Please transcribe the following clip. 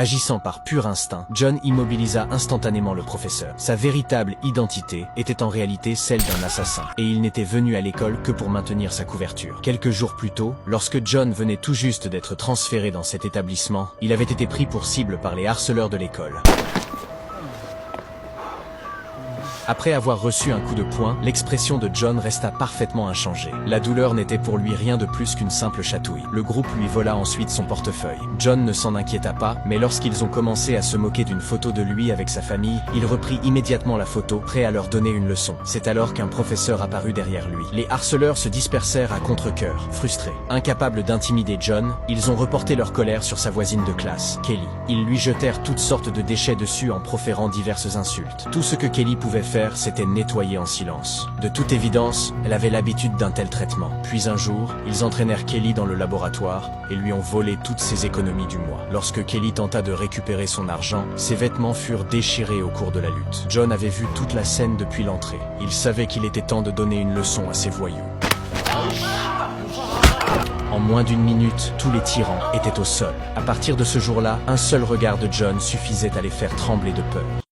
Agissant par pur instinct, John immobilisa instantanément le professeur. Sa véritable identité était en réalité celle d'un assassin, et il n'était venu à l'école que pour maintenir sa couverture. Quelques jours plus tôt, lorsque John venait tout juste d'être transféré dans cet établissement, il avait été pris pour cible par les harceleurs de l'école. Après avoir reçu un coup de poing, l'expression de John resta parfaitement inchangée. La douleur n'était pour lui rien de plus qu'une simple chatouille. Le groupe lui vola ensuite son portefeuille. John ne s'en inquiéta pas, mais lorsqu'ils ont commencé à se moquer d'une photo de lui avec sa famille, il reprit immédiatement la photo, prêt à leur donner une leçon. C'est alors qu'un professeur apparut derrière lui. Les harceleurs se dispersèrent à contre-cœur, frustrés. Incapables d'intimider John, ils ont reporté leur colère sur sa voisine de classe, Kelly. Ils lui jetèrent toutes sortes de déchets dessus en proférant diverses insultes. Tout ce que Kelly pouvait faire, c'était nettoyer en silence. De toute évidence, elle avait l'habitude d'un tel traitement. Puis un jour, ils entraînèrent Kelly dans le laboratoire et lui ont volé toutes ses économies du mois. Lorsque Kelly tenta de récupérer son argent, ses vêtements furent déchirés au cours de la lutte. John avait vu toute la scène depuis l'entrée. Il savait qu'il était temps de donner une leçon à ces voyous. En moins d'une minute, tous les tyrans étaient au sol. À partir de ce jour-là, un seul regard de John suffisait à les faire trembler de peur.